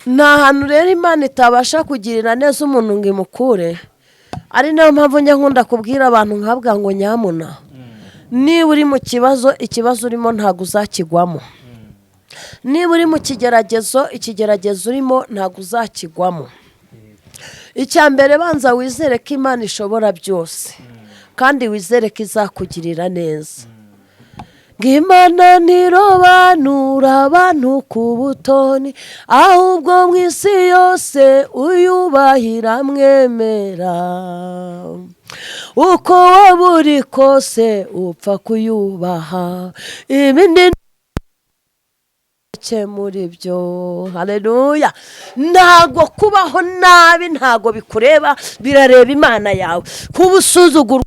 nta hantu rero Imana itabasha kugirira neza umuntu ngo imukure. Ari nayo mpamvu njya nkunda kubwira abantu nkabwa ngo nyamuna niba uri mu kibazo, ikibazo urimo ntabwo uzakigwamo. Niba uri mu kigeragezo, ikigeragezo urimo ntabwo uzakigwamo. Icya mbere banza wizere ko Imana ishobora byose kandi wizere ko izakugirira neza. Imana ntirobanura abantu ku butoni, ahubwo mu isi yose uyubahira mwemera. Uko waba uri kose upfa kuyubaha, ibindi muri byo. Haleluya. Ntago kubaho nabi ntago bikureba, birareba Imana yawe. Kuba usuzugura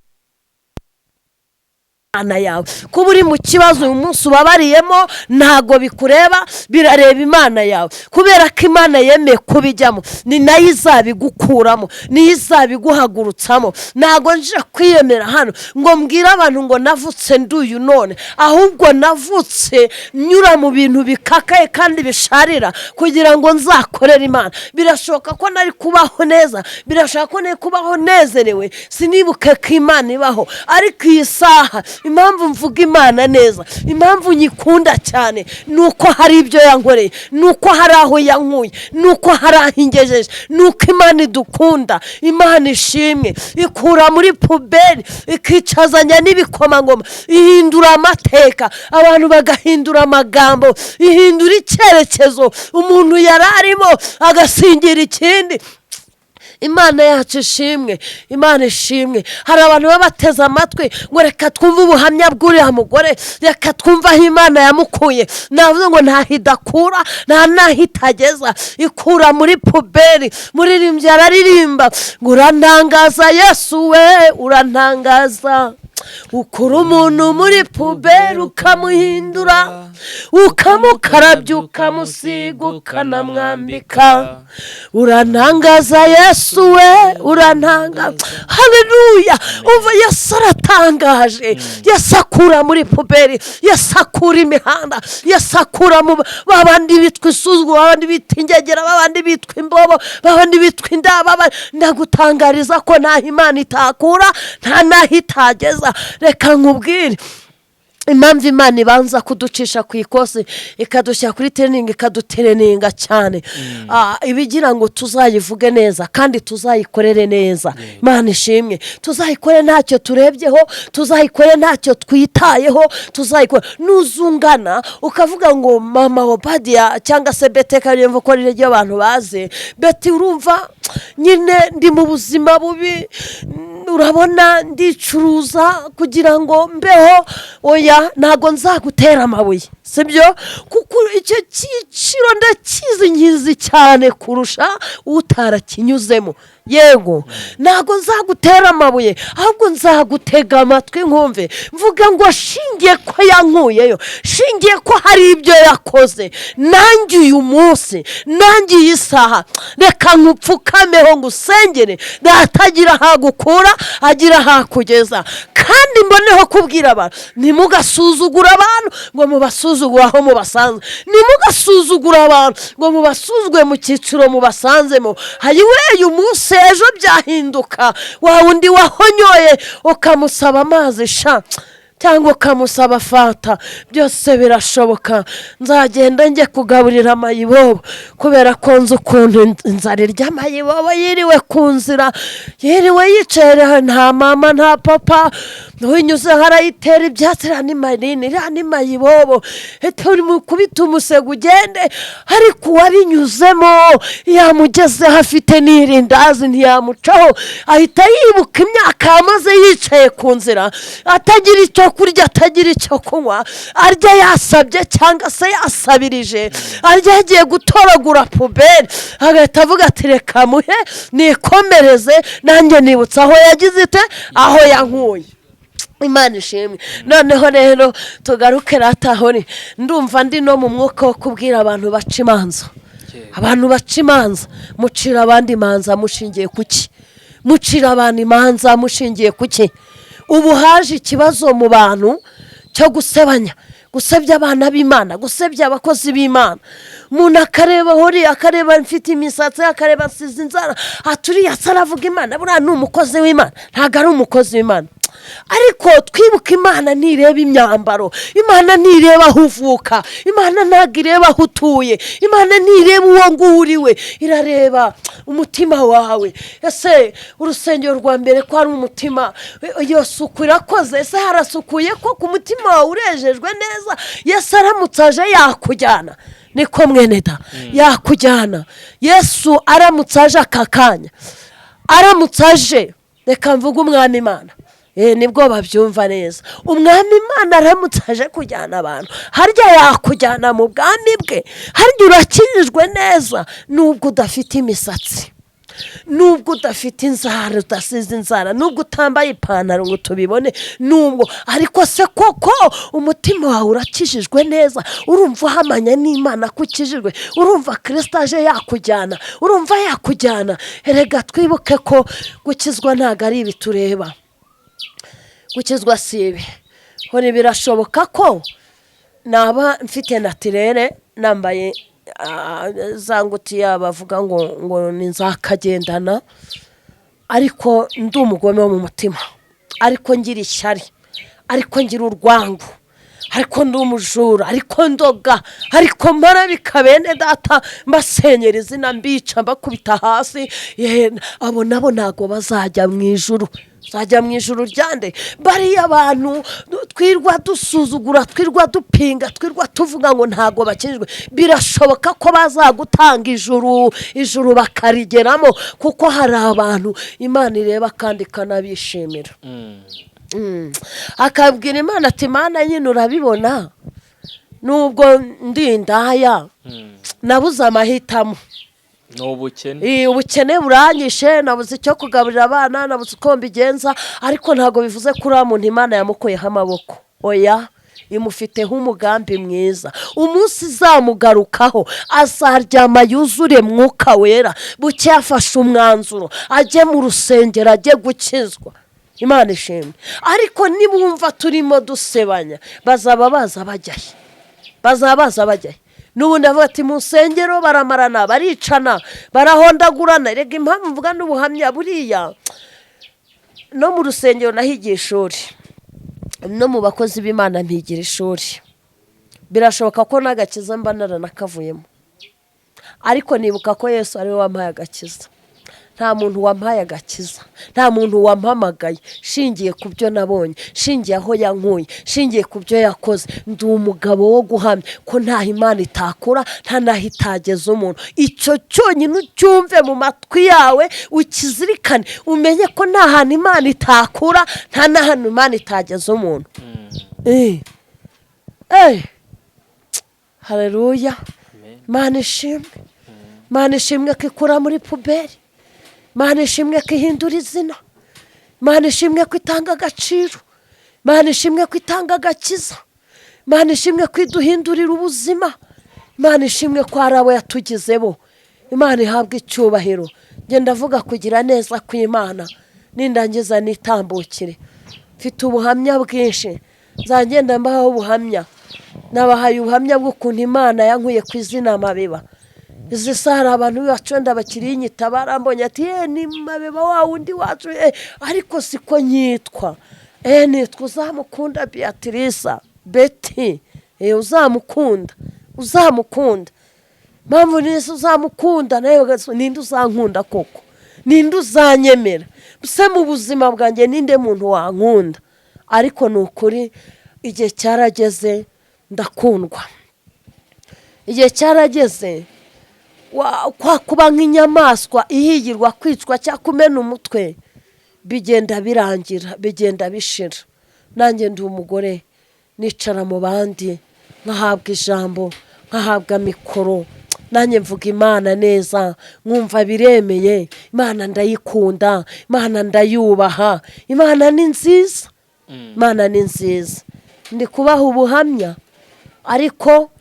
Imana yawe, kuba uri mu kibazo uyu munsi ubabariyemo ntago bikureba, birareba Imana yawe. Kubera ko Imana yemeye kubijyamo, ni nayo izabigukuramo, niyo izabiguhagurutsamo. Ntago nje kwiyemera hano ngo mbwira abantu ngo navutse nduyu none, ahubwo navutse nyura mu bintu bikakaye kandi bisharira kugira ngo nzakorere Imana. Birashoboka ko nari kubaho neza, birashoboka ko nari kubaho nezerewe, sinibuke ko Imana ibaho. Ariko iyi saha impamvu mvuga Imana neza, impamvu nyikunda cyane, nuko hari ibyo yankoreye, nuko hari aho yankuye, nuko hari aho ingejeje, nuko Imana idukunda. Imana ishimwe, ikura muri puberi ikicazanya n'ibikomangoma, ihindura amateka, abantu bagahindura amagambo, ihindura icyerekezo umuntu yari arimo agasingira ikindi. Imana yacu ishimwe, Imana ishimwe. Hari abantu baba bateze amatwi ngo reka twumve ubuhamya bw'uriya mugore, reka twumve aho Imana yamukuye. Navuze ngo ntahidakura, nta nahitageza, ikura muri puberi. Muririmbyi araririmba ngo urantangaza Yesu we, urantangaza. Ukura umuntu muri puberi ukamuhindura, ukamukarabya, ukamusiga, ukanamwambika. Urantangaza Yesu we, urantangaza. Haleluya. Umva Yesu aratangaje. Yesu akura muri puberi, Yesu akura imihanda, Yesu akura mu babandi bitwa isuzuguro, babandi bitwa ingegera, babandi bitwa imbobo, babandi bitwa indaba. Ndagutangariza ko nta Imana itakura, nta naho itageza. Reka nkubwire impamvu Imana ibanza kuducisha ku ikosi, ikadushyira kuri training, ikadutereninga cyane. Ibigira ngo tuzayivuge neza kandi tuzayikorere neza. Imana ishimwe. Tuzayikore ntacyo turebyeho, tuzayikore ntacyo twitayeho, tuzayikore. Nuzungana ukavuga ngo mama Obadia cyangwa se Beteka yemva ko ryo abantu baze, Beti urumva nyine ndi mu buzima bubi, urabona ndicuruza kugira ngo mbeho. Oya, ntago nzagutera amabuye, sibyo? Kuko icyo cyiciro ndakizi nkizi cyane kurusha utarakinyuzemo. Yego, ntago nzagutera amabuye, ahubwo nzagutega amatwi nkumve. Mvuga ngo shingiye ko yankuyeyo, shingiye ko hari ibyo yakoze, nanjye uyu munsi, nanjye iyi saha, reka nkupfukameho ngusengere. Datagira hagukura, agira hakugeza. Kandi mboneho kubwira abantu, nimugasuzugura abantu ngo mubasuzugure aho mubasanze, nimugasuzugura abantu ngo mubasuzugwe mu cyiciro mubasanzemo. Hayiwe uyu munsi ejo byahinduka, wa wundi wahonyoye ukamusaba amazi sha cyangwa ukamusaba fata, byose birashoboka. Nzagenda njye kugaburira amayibobo kubera ko nzi ukuntu inzara ry'amayibobo yiriwe ku nzira, yiriwe yicaye, nta mama nta papa, ntunyuze harayitera ibyatsi. Ni mayibobo uri mu kubita umusego ugende, ariko uwabinyuzemo yamugezeho afite n'irindazi ntiyamucaho, ahita yibuka imyaka yamaze yicaye ku nzira, atagira icyo kurya, atagira icyo kunywa, arya yasabye cyangwa se yasabirije, arya yagiye gutoragura puberi, agahita avuga ati reka muhe nikomereze, nanjye nibutsa aho yagize ite, aho yankuye. Imana ishimwe. Noneho rero tugaruke ratahori, ndumva ndi no mu mwuka wo kubwira abantu baca imanza. Abantu baca imanza, mucira abandi imanza mushingiye kuki? Mucira abantu imanza mushingiye kuki? Ubu haje ikibazo mu bantu cyo gusebanya, gusebya abana b'Imana, gusebya abakozi b'Imana. Umuntu akareba hori, akareba mfite imisatsi, akareba nsize inzara, aturiya saravuga Imana, buriya ni umukozi w'Imana. Ntago ari umukozi w'Imana. Ariko twibuka Imana ntireba imyambaro, Imana ntireba aho uvuka, Imana ntabwo ireba aho utuye, Imana ntireba uwo nguriwe, irareba umutima wawe. Ese urusengero rwa mbere ko ari umutima, iyo suku irakoze? Ese harasukuye ko ku mutima wawe urejejwe neza? Yesu aramutse aje yakujyana, niko mwene da, yakujyana. Yesu aramutse aje aka kanya, aramutse aje, reka mvuge umwami Imana, nibwo babyumva neza. Umwami Imana aramutse aje kujyana abantu, harya yakujyana mu bwami bwe? Harya urakijijwe neza nubwo udafite imisatsi, nubwo udafite inzara, udasize inzara, nubwo utambaye ipantaro ngo tubibone, nubwo, ariko se koko umutima wawe urakijijwe neza? Urumva uhamanya n'Imana ko ukijijwe? Urumva Kristo aje yakujyana? Urumva yakujyana? Erega twibuke ko gukizwa ntago ari ibitureba, gukizwa si ibi. Hore birashoboka ko naba mfite natirere, nambaye za ngutiya bavuga ngo ni nzakagendana, ariko ndi umugome wo mu mutima, ariko ngira ishyari, ariko ngira urwango, ariko ndi umujura, ariko ndoga, ariko marabika bene data mbasenyera izina, mbica mbakubita hasi, abo nabo ntago bazajya mu ijuru. Zajya mu ijuru ryande? Bariya abantu twirwa dusuzugura, twirwa dupinga, twirwa tuvuga ngo ntago bakijijwe, birashoboka ko bazagutanga ijuru bakarigeramo, kuko hari abantu Imana ireba kandi ikanabishimira. Akabwira Imana ati, Mana nyine urabibona, nubwo ndi indaya nabuze amahitamo, ubukene buranyishe, nabuze icyo kugaburira abana, nabuze uko mbigenza, ariko ntago bivuze ko uriya muntu Imana yamukuyeho amaboko. Oya, imufiteho umugambi mwiza. Umunsi izamugarukaho azaryama yuzure Mwuka Wera, buke yafashe umwanzuro, ajye mu rusengero, ajye gukizwa. Imana ishimwe. Ariko nibumva turimo dusebanya, bazaba baza bajyahe, bazaba baza bajyahe. N'ubundi avuga ati mu nsengero baramarana, baricana, barahondagurana. Rega impamvu mvuga n'ubuhamya, buriya no mu rusengero nahigiye ishuri, no mu bakozi b'Imana mpigira ishuri. Birashoboka ko n'agakiza mba naranakavuyemo, ariko nibuka ko Yesu ari we wampaye agakiza. Nta muntu wampaye agakiza, nta muntu wampamagaye shingiye ku byo nabonye, shingiye aho yankuye, shingiye ku byo yakoze. Ndi umugabo wo guhamya ko nta Imana itakura, nta naho itageza umuntu. Icyo cyonyine ucyumve mu matwi yawe, ukizirikane, umenye ko nta hantu Imana itakura, nta n'ahantu Imana itageza umuntu. Haleluya. Imana ishimwe. Imana ishimwe ko ikura muri puberi, Imana ishimwe ko ihindura izina, Imana ishimwe ko itanga agaciro, Imana ishimwe ko itanga agakiza, Imana ishimwe ko iduhindurira ubuzima, Imana ishimwe ko hari abo yatugize bo. Imana ihabwa icyubahiro. Ngenda avuga kugira neza kw'Imana, nindangiza nitambukire. Mfite ubuhamya bwinshi, nzagenda mbaho ubuhamya. Nabahaye ubuhamya bw'ukuntu Imana yankuye ku izina Mabeba. Izi sara abantu bacunda bakiri inyita, barambonye ati ni Mabeba wa wundi wacu, ariko siko nyitwa. Nitwa Uzamukunda Beatrice, Betty. Uzamukunda, uzamukunda. Mpamvu nise uzamukunda, nawe ninde uzankunda koko? Ninde uzanyemera? Buse mu buzima bwanjye ninde muntu wankunda? Ariko nukuri igihe cyarageze ndakundwa. Igihe cyarageze kwa kuba nk'inyamaswa ihigirwa kwicwa cyangwa kumena umutwe, bigenda birangira, bigenda bishira. Nanjye ndi umugore nicara mu bandi, nkahabwa ijambo, nkahabwa mikoro, nanjye mvuga Imana neza, nkumva biremeye. Imana ndayikunda, Imana ndayubaha, Imana ni nziza, Imana ni nziza. Ndi kubaha ubuhamya, ariko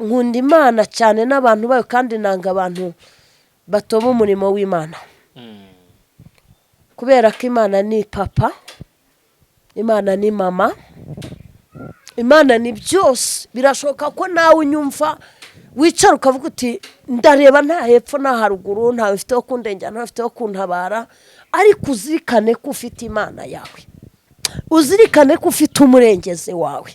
nkunda Imana cyane n'abantu bayo, kandi nanga abantu batoba umurimo w'Imana. Kubera ko Imana ni papa, Imana ni mama, Imana ni byose. Birashoboka ko nawe unyumva wicara ukavuga uti ndareba nta hepfo nta haruguru, ntawe ufite wo kundengera, ntawe ufite wo kuntabara, ariko uzirikane ko ufite Imana yawe, uzirikane ko ufite umurengezi wawe,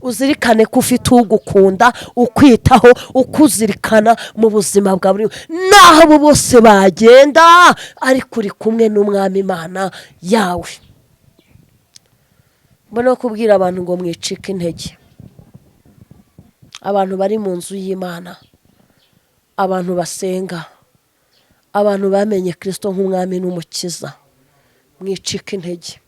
uzirikane ko ufite ugukunda, ukwitaho, ukuzirikana mu buzima bwa buri naho abo bose bagenda, ariko uri kumwe n'Umwami Imana yawe. Mbona kubwira abantu ngo mwicike intege, abantu bari mu nzu y'Imana, abantu basenga, abantu bamenye Kristo nk'Umwami n'Umukiza, mwicike intege.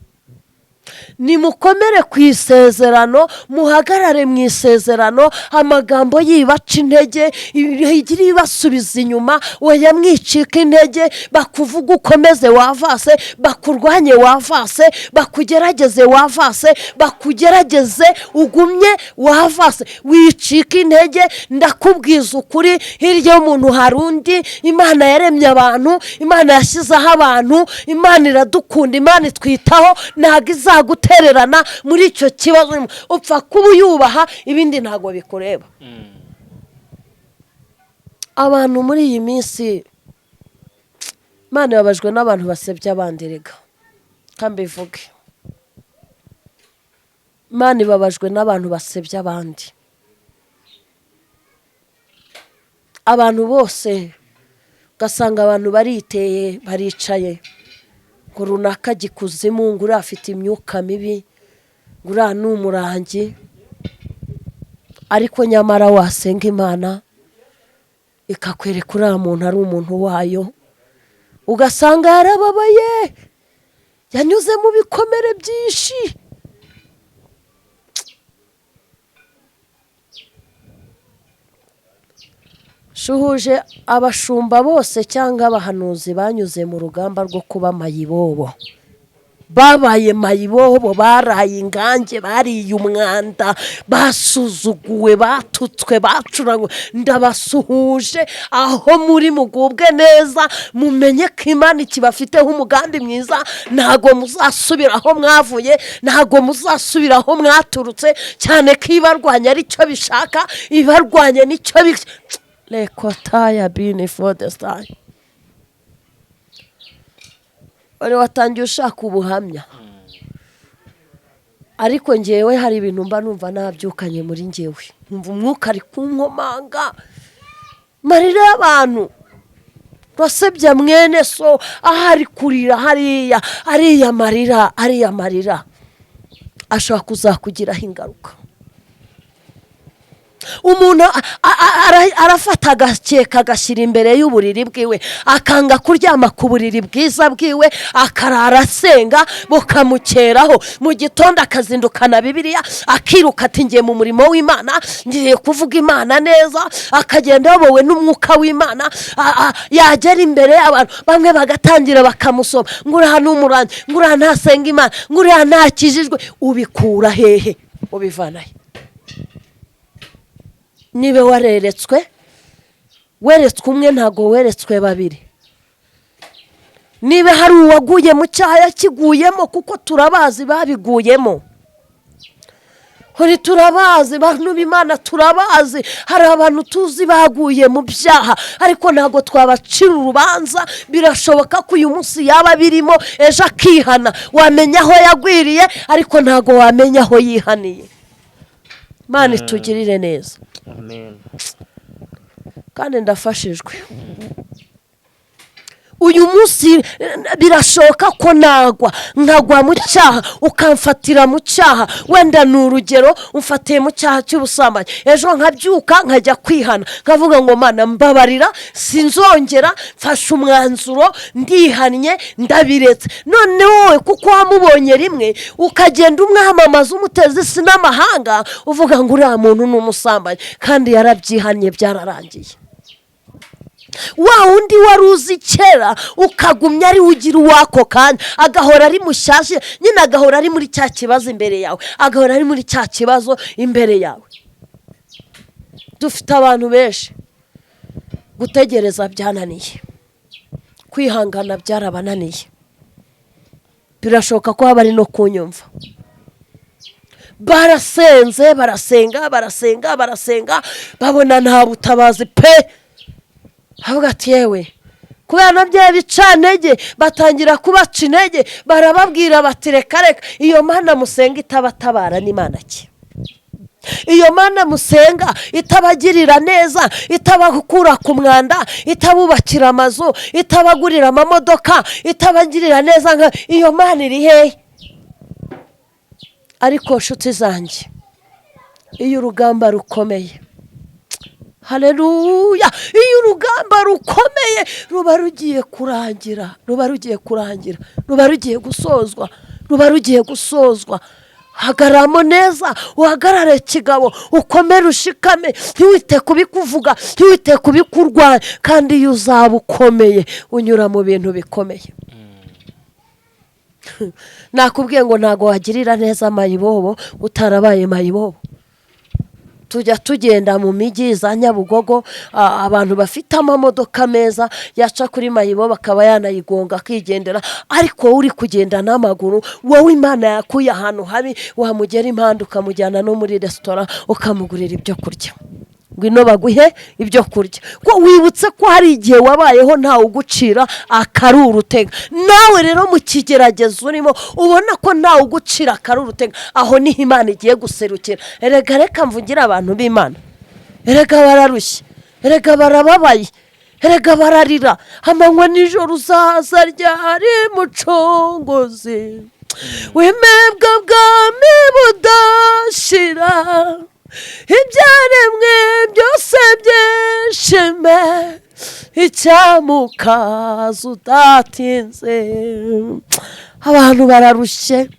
Nimukomere ku isezerano, muhagarare mu isezerano, amagambo yibaca intege, igira ibasubiza inyuma, oya mwicike intege. Bakuvuga ukomeze wavase, bakurwanye wavase, bakugerageze wavase, bakugerageze ugumye wavase, wicike intege. Ndakubwiza ukuri, hirya y'umuntu hari undi. Imana yaremye abantu, Imana yashyizeho abantu, Imana iradukunda, Imana itwitaho, ntabwo izagutererana muri icyo kibazo. Upfa kuba uyubaha, ibindi ntabwo bikureba. Abantu muri iyi minsi, Imana yababajwe n'abantu basebya abandi. Rega kandi bivuge, Imana ibabajwe n'abantu basebya abandi. Abantu bose ugasanga abantu bariteye, baricaye, ngo runaka gikuzimu, ngo uriya afite imyuka mibi, ngo uriya ni umurangi, ariko nyamara wasenga Imana ikakwereka uriya muntu ari umuntu wayo, ugasanga yarababaye, yanyuze mu bikomere byinshi. Shuhuje abashumba bose cyangwa abahanuzi banyuze mu rugamba rwo kuba mayibobo, babaye mayibobo, baraye ingange, bariye umwanda, basuzuguwe, batutswe, bacuranywe. Ndabasuhuje aho muri, mugubwe neza, mumenye ko Imana ikibafiteho umugambi mwiza. Ntago muzasubira aho mwavuye, ntago muzasubira aho mwaturutse, cyane ko ibarwanya ari cyo bishaka, ibarwanya nicyo lekotaya bini for the star. Wari watangiye ushaka ubuhamya, ariko njyewe hari ibintu mba numva nabyukanye muri njyewe, numva umwuka ari kunkomanga. Marira y'abantu basebya mwene so, ahari kurira hariya, ariya marira ashobora kuzakugiraho ingaruka. Umuntu arafata agakeka agashyira imbere y'uburiri bwiwe, akanga kuryama ku buriri bwiza bwiwe, akarara asenga, bukamukeraho. Mu gitondo akazindukana Bibiliya, akiruka ati ngiye mu murimo w'Imana, ngiye kuvuga Imana neza, akagenda yayobowe n'umwuka w'Imana. Yagera imbere y'abantu, bamwe bagatangira bakamusoma, ngo uriya ni umurangi, ngo uriya ntasenga Imana, ngo uriya ntakijijwe. Ubikura hehe? Ubivana he? Nibe weretswe umwe, ntago weretswe babiri. Nibe hari uwaguye mu cyaha yakiguyemo, kuko turabazi babiguyemo. Hori turabazi, bantu b'Imana turabazi, hari abantu tuzi baguye mu byaha, ariko ntago twabacira urubanza. Birashoboka ko uyu munsi yaba birimo, ejo akihana. Wamenya aho yagwiriye, ariko ntago wamenya aho yihaniye. Imana itugirire neza. Amen. Kandi ndafashijwe. Uyu munsi birashoboka ko nkagwa mu cyaha, ukamfatira mu cyaha. Wenda ni urugero, umfatiye mu cyaha cy'ubusambanyi, ejo nkabyuka nkajya kwihana, nkavuga ngo Mana mbabarira, sinzongera, mfashe umwanzuro, ndihannye, ndabiretse. None wowe kuko wamubonye rimwe, ukagenda umwamamaza, umuteza isi n'amahanga, uvuga ngo uriya muntu ni umusambanyi, kandi yarabyihannye, byararangiye. Wa undi wari uzi kera, ukagumya ari ugira uwako kanya, agahora ari mushyashya, nyine agahora ari muri cya kibazo imbere yawe, agahora ari muri cya kibazo imbere yawe. Dufite abantu benshi gutegereza byananiye, kwihangana byarabananiye. Birashoboka ko haba ari no kunyumva. barasenze barasenga babona nta butabazi pe. havuga ati yewe kubera nabyo bicantege batangira kubaca intege, barababwira bati reka iyo mana musenga itabatabara n'Imana ki? Iyo mana musenga itabagirira neza, itabakura ku mwanda, itabubakira amazu, itabagurira amamodoka, itabagirira neza, iyo mana iri hehe? Ariko nshuti zanjye, iyo urugamba rukomeye, haleluya, iyo urugamba rukomeye ruba rugiye kurangira, ruba rugiye gusozwa, hagaramo neza, uhagarare kigabo, ukomere ushikame, ntiwite kubikuvuga, ntiwite kubikurwanya, kandi iyo uzaba ukomeye unyura mu bintu bikomeye. Nakubwiye ngo ntago wagirira neza mayibobo utarabaye mayibobo. Tujya tugenda mu mijyi za Nyabugogo, abantu bafite amamodoka meza yaca kuri mayibobo akaba yanayigonga akigendera, ariko uri kugenda n'amaguru, wowe Imana yakuye ahantu habi, wamugera impande ukamujyana no muri resitora ukamugurira ibyo kurya, ngwino baguhe ibyo kurya. Ko wibutse ko hari igihe wabayeho ntawe ugucira akaruru utega. Nawe rero mu kigeragezo urimo ubona ko ntawe ugucira akaruru utega, aho niho Imana igiye guserukira. Erega reka mvugira abantu b'Imana, erega bararushye, erega barababaye, erega bararira, amanywa nijoro uzaza ryari mucunguzi, wemebwa bwami budashira, ibyaremwe byose byishime, icyamukaza udatinze. Abantu bararushye,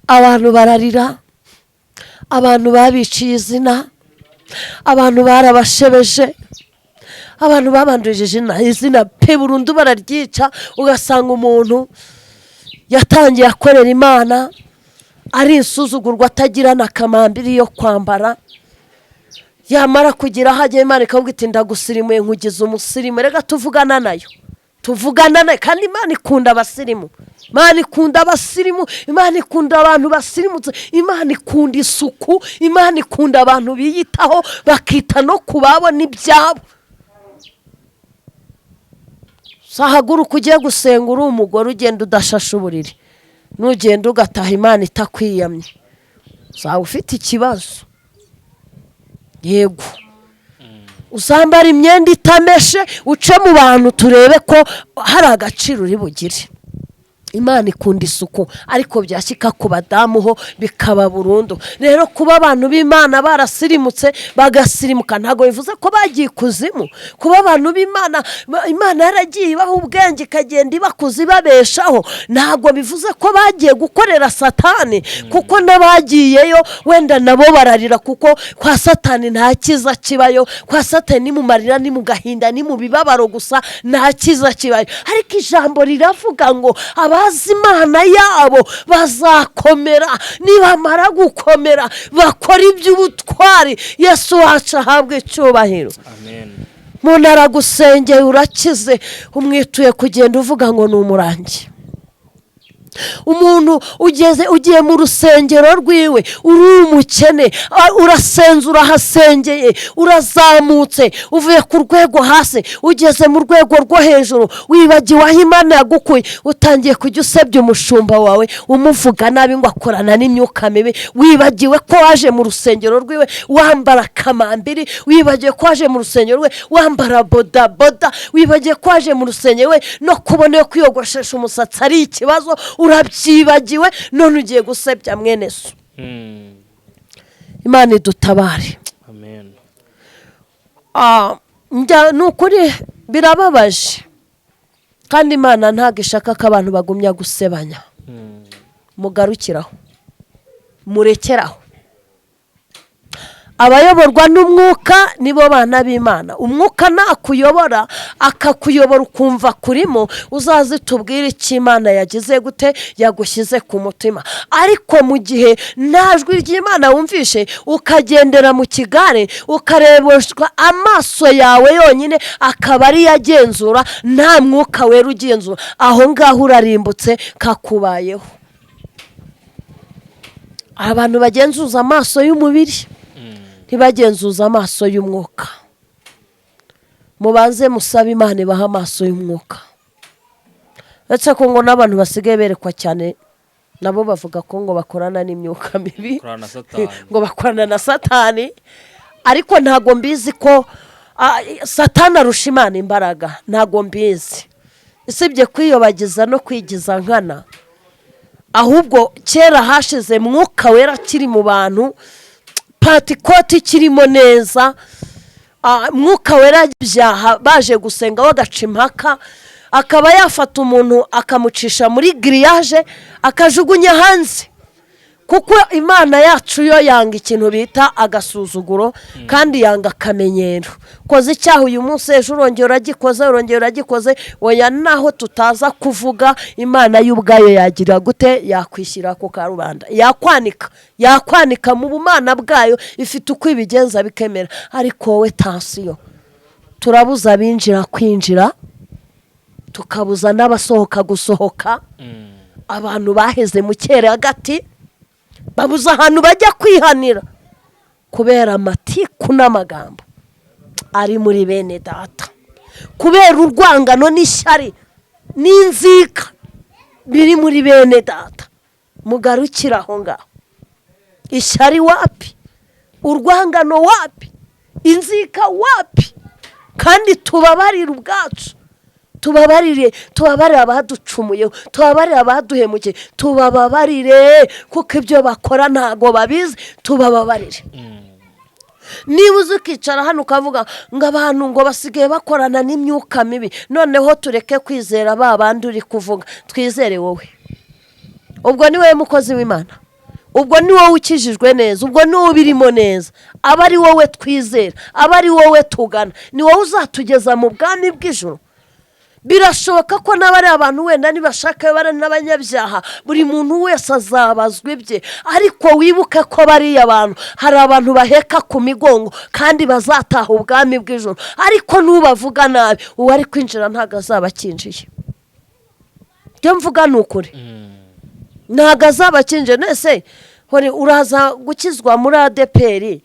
abantu bararira, abantu babiciye izina, abantu barabashebeje, abantu babandurije izina pe burundu bararyica. Ugasanga umuntu yatangiye akorera Imana ari insuzugurwa, atagira na kamambiri yo kwambara, yamara kugira aho agiye Imana ikavuga iti ndagusirimuye nkugize umusirimu. Rega tuvugana nayo kandi Imana ikunda abasirimu, Imana ikunda abasirimu, Imana ikunda abantu basirimutse, Imana ikunda isuku, Imana ikunda abantu biyitaho bakita no kubabo n'ibyabo. Sahaguruka ugiye gusenga uri umugore ugenda udashashe uburiri, nugenda ugataha Imana itakwiyamye, uzaba ufite ikibazo. Yego, uzambara imyenda itameshe uce mu bantu turebe ko hari agaciro uri bugire. Imana ikunda isuku, ariko byashyika ku badamu ho bikaba burundu. Rero kuba abantu b'Imana barasirimutse bagasirimuka ntago bivuze ko bagiye kuzimu. Kuba abantu b'Imana, Imana yaragiye ibaha ubwenge ikagenda ibakuza ibabeshaho, ntago bivuze ko bagiye gukorera Satani, kuko n'abagiyeyo wenda nabo bararira, kuko kwa Satani nta kiza kibayo. Kwa Satani ni mu marira, ni mu gahinda, ni mu bibabaro gusa, nta kiza kibayo. Ariko ijambo riravuga ngo Imana yabo bazakomera, nibamara gukomera bakora iby'ubutwari. Yesu wacu ahabwe icyubahiro. Amen. Umuntu aragusengeye urakize, umwituye kugenda uvuga ngo ni umurangi. Umuntu ugiye mu rusengero rwiwe uri umukene, urasenze, urahasengeye, urazamutse, uvuye ku rwego hasi ugeze mu rwego rwo hejuru, wibagiwe aho Imana yagukuye, utangiye kujya usebya umushumba wawe umuvuga nabi ngo akorana n'imyuka mibi. Wibagiwe ko waje mu rusengero rwiwe wambara kamambiri, wibagiwe ko waje mu rusengero rwe wambara bodaboda, wibagiwe ko waje mu rusengero we no kubona yo kwiyogoshesha umusatsi ari ikibazo, urabyibagiwe, none ugiye gusebya mwene so. Imana idutabare. Amen. Nukuri birababaje, kandi Imana ntago ishaka ko abantu bagumya gusebanya. Mugarukiraho, murekeraho. Abayoborwa n'umwuka nibo bana b'Imana. Umwuka nakuyobora, akakuyobora ukumva kurimo, uzaze tubwire icyo Imana yagize gute, yagushyize ku mutima. Ariko mu gihe najwi ry'Imana wumvishe, ukagendera mu kigare, ukarebeshwa amaso yawe yonyine akaba ari yagenzura, nta mwuka wera ugenzura, aho ngaho urarimbutse kakubayeho. abantu bagenzuza amaso y'umubiri ntibagenzuza amaso y'umwuka. Mubanze musabe Imana ibaha amaso y'umwuka. Uretse ko ngo n'abantu basigaye berekwa cyane nabo bavuga ko ngo bakorana n'imyuka mibi, ngo bakorana na Satani, ariko ntago mbizi ko Satani arusha Imana imbaraga, ntago mbizi. Isibye kwiyobagiza no kwigiza nkana, ahubwo kera hashize mwuka wera kiri mu bantu, patikoti kirimo neza, mwuka wera byaha baje gusenga bagaca impaka, akaba yafata umuntu akamucisha muri giriyaje akajugunya hanze. Kuko Imana yacu yo yanga ikintu bita agasuzuguro kandi yanga akamenyero. Koze icyaha uyu munsi ejo urongera uragikoze, oya naho tutaza kuvuga Imana y'ubwayo yagira gute, yakwishyira ku karubanda, yakwanika mu bumana bwayo, ifite uko ibigenza bikemera. Ariko wowe tansiyo, turabuza abinjira kwinjira, tukabuza n'abasohoka gusohoka. Abantu baheze mu cyere hagati babuza ahantu bajya kwihanira kubera amatiku n'amagambo ari muri bene data, kubera urwangano n'ishyari n'inzika biri muri bene data. Mugarukira aho ngaho. Ishyari wapi? Urwangano wapi? Inzika wapi? Kandi tubabarira ubwacu, tubabarire abaducumuyeho, tubabarire abaduhemukiye, tubababarire kuko ibyo bakora ntago babizi, tubababarire. Niba uzi ukicara hano ukavuga ngo abantu ngo basigaye bakorana n'imyuka mibi, noneho tureke kwizera ba bandi uri kuvuga, twizere wowe. Ubwo ni wowe mukozi w'Imana, ubwo ni wowe ukijijwe neza, ubwo ni wowe birimo neza. Aba ari wowe twizera, aba ari wowe tugana, ni wowe uzatugeza mu bwami bw'ijuru. Birashoboka ko n'abari abantu wenda nibashaka bari n'abanyabyaha, buri muntu wese azabazwa ibye, ariko wibuke ko bari abantu, hari abantu baheka ku migongo kandi bazataha ubwami bw'ijuru. Ariko nubavuga nabi, uwo ari kwinjira ntago azaba akinjiye. Byo mvuga ni ukuri, ntago azaba akinjiye. Nese uraza gukizwa muri ADPR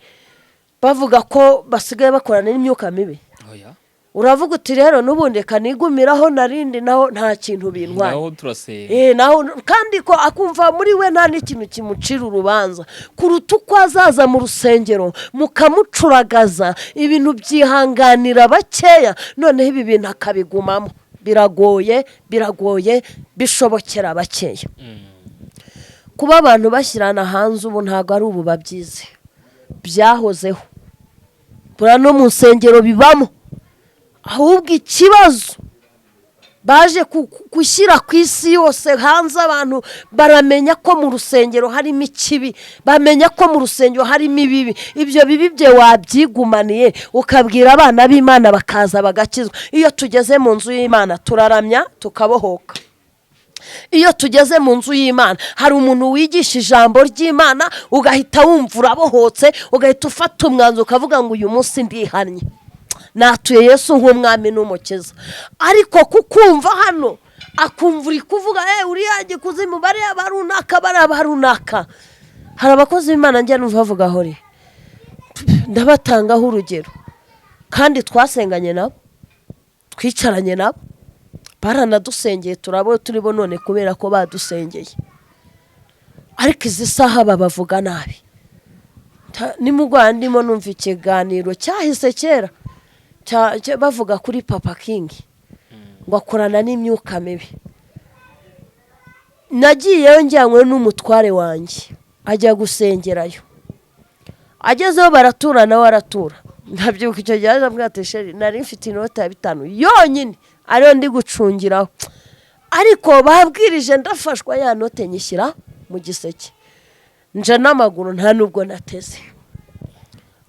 bavuga ko basigaye bakorana n'imyuka mibi, uravuga uti rero nubundi kanigumiraho narindi naho nta kintu bintwaye, naho turaseye naho kandi ko akumva muri we nta n'ikintu kimucira urubanza, kuruta uko azaza mu rusengero mukamucuragaza ibintu byihanganira bakeya, noneho ibi bintu akabigumamo. Biragoye bishobokera bakeya. Kuba abantu bashyirana hanze ubu ntago ari ubu babyize, byahozeho bura no mu nsengero bibamo. Ahubwo ikibazo baje gushyira ku isi yose hanze, abantu baramenya ko mu rusengero harimo ikibi, bamenya ko mu rusengero harimo ibibi. Ibyo bibi bye wabyigumaniye ukabwira abana b'Imana bakaza bagakizwa. Iyo tugeze mu nzu y'Imana turaramya tukabohoka. Iyo tugeze mu nzu y'Imana hari umuntu wigisha ijambo ry'Imana, ugahita wumva urabohotse, ugahita ufata umwanzuro ukavuga ngo uyu munsi ndihannye, natuye Yesu nk'umwami n'umukiza. Ariko kukumva hano akumva uri kuvuga uri yaje kuzimu bari abarunaka. Hari abakozi b'Imana njye numva bavuga hori, ndabatangaho urugero, kandi twasenganye nabo, twicaranye nabo, baranadusengeye, turabo turibo none kubera ko badusengeye. Ariko izi saha babavuga nabi. Ni mu Rwanda ndimo numva ikiganiro cyahise kera bavuga kuri Papa King ngo akorana n'imyuka mibi. Nagiyeyo njyanywe n'umutware wanjye ajya gusengerayo, agezeho baratura nawe aratura. Ndabyuka icyo gihe amwatesheri nari mfite inota ya 5 yonyine ariyo ndi gucungiraho, ariko babwirije ndafashwa ya note nyishyira mu giseke, nje n'amaguru nta nubwo nateze.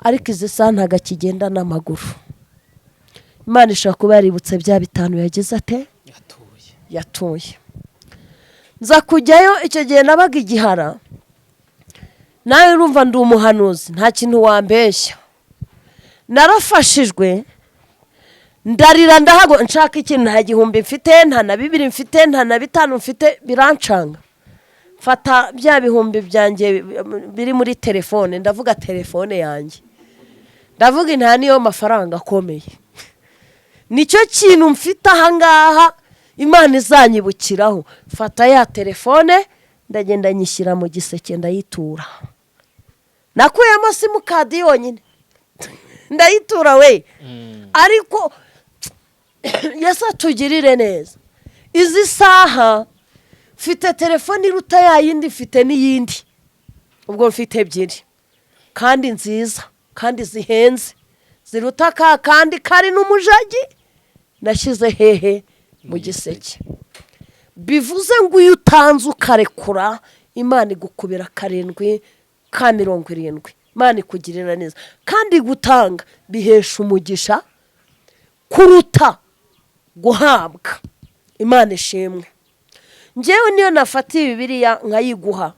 Ariko izi saha ntaga kigenda n'amaguru. Imana ishaka kuba yaributse bya 5 yagize ate yatuye. Nza kujyayo icyo gihe nabaga igihara, nawe urumva ndi umuhanuzi, nta kintu wambeshya. Narafashijwe ndarira ndahago, nshaka ikintu nta 1000 mfite, nta na 2 mfite, nta na 5 mfite, birancanga. fata bya bihumbi byanjye biri muri telefone, ndavuga telefone yanjye, ndavuga nta niyo mafaranga akomeye, nicyo kintu mfite ahangaha Imana izanyibukiraho. Fata ya telefone ndagenda nyishyira mu giseke ndayitura, nakuyemo simukadi yonyine ndayitura we. Ariko Yesu atugirire neza, izi saha mfite telefone iruta yayindi, mfite n'iyindi, ubwo mfite ebyiri kandi nziza kandi zihenze, ziruta kandi kari n'umujagi nashyize hehe mu giseke. Bivuze ngo iyo utanze ukarekura, Imana igukubira 7 ka 70. Imana ikugirira neza, kandi gutanga bihesha umugisha kuruta guhabwa. Imana ishimwe. Njyewe niyo nafatiye Bibiliya nkayiguha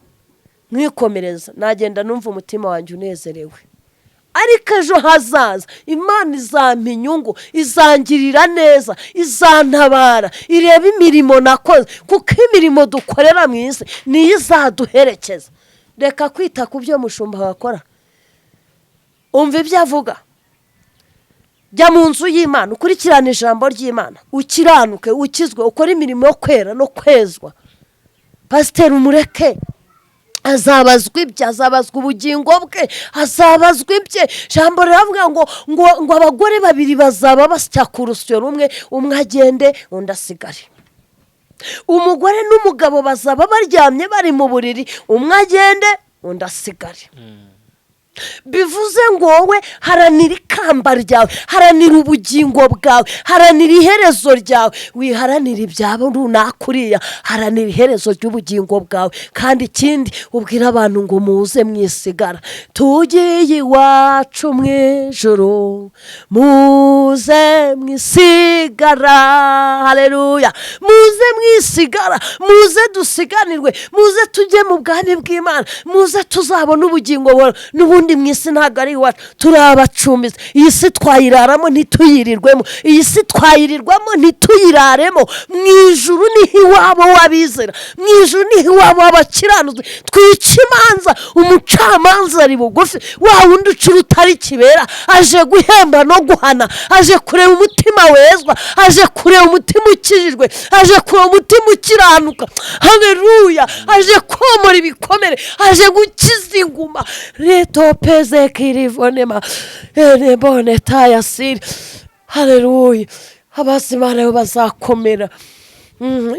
nkikomereza, nagenda numva umutima wanjye unezerewe. Ariko ejo hazaza Imana izampa inyungu, izangirira neza, izantabara, ireba imirimo nakoze, kuko imirimo dukorera mu isi niyo izaduherekeza. Reka kwita ku byo mushumba wakora, umva ibyo avuga. Jya mu nzu y'Imana, ukurikirane ijambo ry'Imana, ukiranuke, ukizwe, ukora imirimo yo kwera no kwezwa. Pasiteri umureke azabazwa ibye, azabazwa ubugingo bwe, azabazwa ibye. Jambo riravuga ngo abagore 2 bazaba basya ku rusyo rumwe, umwe agende undi asigare. Umugore n'umugabo bazaba baryamye bari mu buriri, umwe agende undi asigare. Bivuze ngo wowe haranira ikamba ryawe, haranira ubugingo bwawe, haranira iherezo ryawe. Wiharanira ibyabo runaka uriya, haranira iherezo ry'ubugingo bwawe. Kandi ikindi ubwira abantu ngo muze mwisigara, tugiye iwacu mu ijuru, muze mwisigara. Haleluya. Muze mwisigara, muze dusiganirwe, muze tujye mu bwami bw'Imana, muze tuzabona ubugingo n'ubundi mwisi ntabwo ari iwacu, turi abacumbizi. Iyi si twayiraramo ntituyirirwemo, iyi si twayirirwamo ntituyiraremo. Mu ijuru niho iwabo w'abizera, mu ijuru niho iwabo w'abakiranutsi. Twica imanza, umucamanza ari bugufi, wa wundi ucura utari kibera, aje guhemba no guhana, aje kureba umutima wezwa, aje kureba umutima ukijijwe, aje kureba umutima ukiranuka. Haleluya. Aje komora ibikomere, aje gukiza inguma. Reto peze kirivonema enebone tayasiri. Haleluya. Abasimana bazakomera.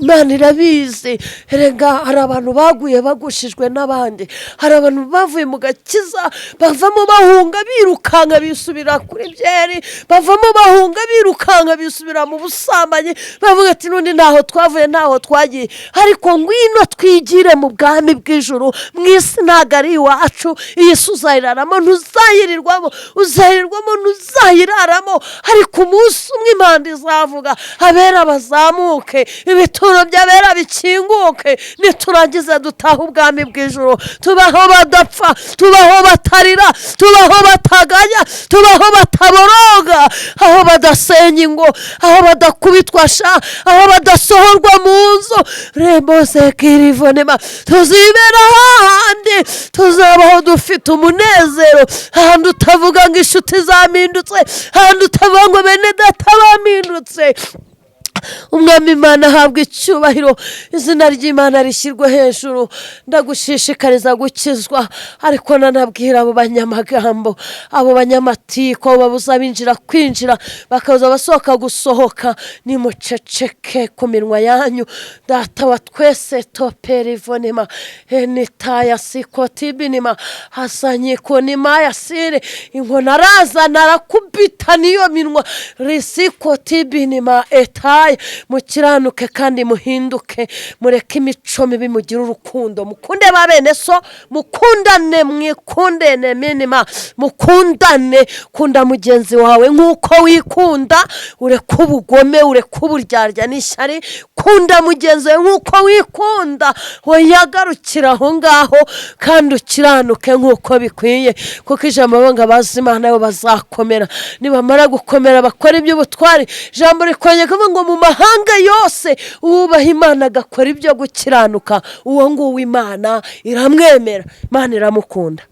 Imana irabizi. Erega hari abantu baguye bagushijwe n'abandi, hari abantu bavuye mu gakiza bavamo bahunga birukanka bisubira kuri byeri, bavamo bahunga birukanka bisubira mu busambanyi, bavuga ati nundi naho twavuye naho twagiye. Ariko ngwino twigire mu bwami bw'ijuru, mwisi ntago ari iwacu. Iyi si uzayiraramo ntuzayirirwamo, uzayirirwamo ntuzayiraramo. Ariko umunsi umwe Imana izavuga, abera bazamuke, ibituro by'abera bikinguke, niturangiza dutaha ubwami bw'ijuru. Tubaho badapfa, tubaho batarira, tubaho bataganya, tubaho bataboroga, aho badasenya ingo, aho badakubitwa sha, aho badasohorwa mu nzu. Remose kirivonema. Tuzibera hahandi, tuzabaho dufite umunezero, hahandi utavuga ngo inshuti zamindutse, hahandi utavuga ngo bene data bamindutse. Umwami Imana ahabwa icyubahiro, izina ry'Imana rishyirwe hejuru. Ndagushishikariza gukizwa, ariko nanabwira abo banyamagambo, abo banyamatiko babuza binjira kwinjira, bakaza basohoka gusohoka, nimuceceke ku minwa yanyu. Data wa twese toperivonema enitaya sikotibinima hasanyiko nimaya sire inkona raza narakubita niyo minwa risikotibinima etaye. Mukiranuke kandi muhinduke, mureke imico mibi, mugire urukundo, mukunde babene so, mukundane, mwikundene minima, mukundane. Kunda mugenzi wawe nk'uko wikunda, ureke ubugome, ureke uburyarya n'ishyari. Kunda mugenzi wawe nk'uko wikunda, wiyagarukira aho ngaho, kandi ukiranuke nk'uko bikwiye, kuko ijambo ngo abazi Imana bo bazakomera. Nibamara gukomera bakora iby'ubutwari, ijambo rikongera kuvuga ngo mu mahanga yose uwubaha Imana agakora ibyo gukiranuka, uwo nguwo Imana iramwemera, Imana iramukunda.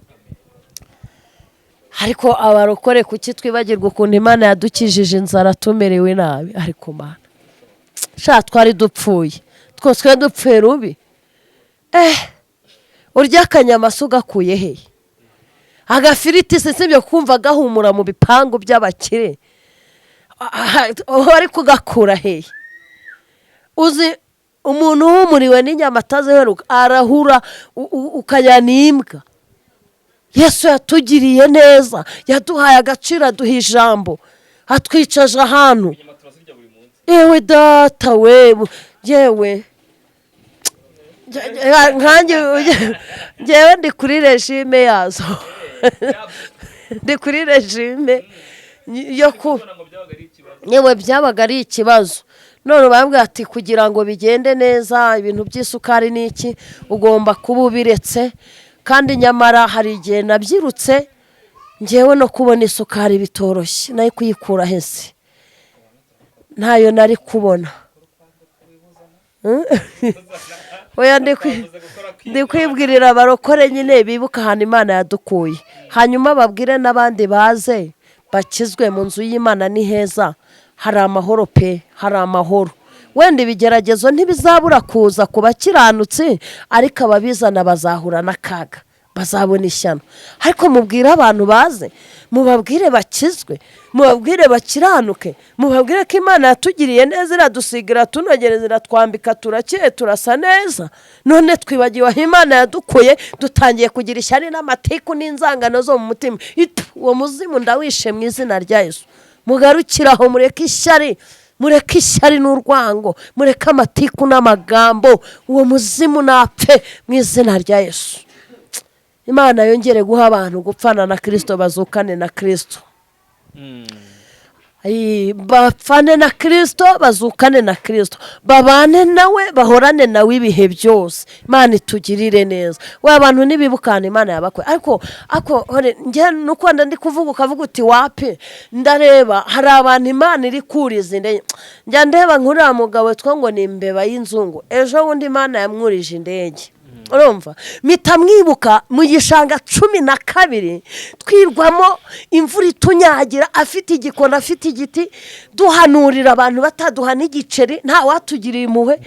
Ariko abarokore kuki twibagirwa ukuntu Imana yadukijije inzara tumerewe nabi? Ariko Mana twari dupfuye twose, dupfuye rubi. Urya akanyamasa ugakuye he? Agafiriti sibyo kumva gahumura mu bipangu by'abakire, ariko ugakura he? Uzi umuntu uhumuriwe n'inyama ataziheruka arahura ukajyana imbwa. Yesu yatugiriye neza, yaduhaye agaciro, aduha ijambo, atwicaje ahantu. Ewe data we, yewe ngewe ndi kuri regime yazo. Ndi kuri regime yo yewe byabaga ari ikibazo. None bambwira ati kugira ngo bigende neza ibintu by'isukari n'iki ugomba kuba ubiretse, kandi nyamara hari igihe nabyirutse ngewe no kubona isukari bitoroshye, nayo kuyikura hese ntayo nari kubona. Oya ndi kwibwirira abarokore nyine bibuka ahantu Imana yadukuye, hanyuma babwire n'abandi baze bakizwe. Mu nzu y'Imana ni heza, hari amahoro pe, hari amahoro. Wenda ibigeragezo ntibizabura kuza ku bakiranutsi, ariko ababizana bazahura n'akaga, bazabona ishyano. Ariko mubwire abantu baze, mubabwire bakizwe, mubabwire bakiranuke, mubabwire ko Imana yatugiriye neza, iradusigira, tunogereza, iratwambika, turakeye, turasa neza. None twibagiwe aho Imana yadukuye, dutangiye kugira ishyari n'amatiku n'inzangano zo mu mutima. Uwo muzimu ndawishe mu izina rya Yesu. Mugarukiraho, mureke ishyari, mureke ishyari n'urwango, mureke amatiku n'amagambo. Uwo muzimu napfe mu izina rya Yesu. Imana yongere guha abantu gupfana na Kristo, bazukane na Kristo. Bapfane na Kristo, bazukane na Kristo, babane nawe, bahorane nawe ibihe byose. Imana itugirire neza. We abantu nibibukana Imana yabakwe. Ariko nge nuko ndi kuvuga ukavuga uti wapi, ndareba hari abantu Imana iri kuriza indege. Njya ndeba nkuriya mugabo ngo ni imbeba y'inzungu, ejo bundi Imana yamwurije indege. Urumva mita mwibuka mu gishanga 12 twirwamo, imvura itunyagira, afite igikona, afite igiti, duhanurira abantu bataduha n'igiceri, nta watugiriye impuhwe.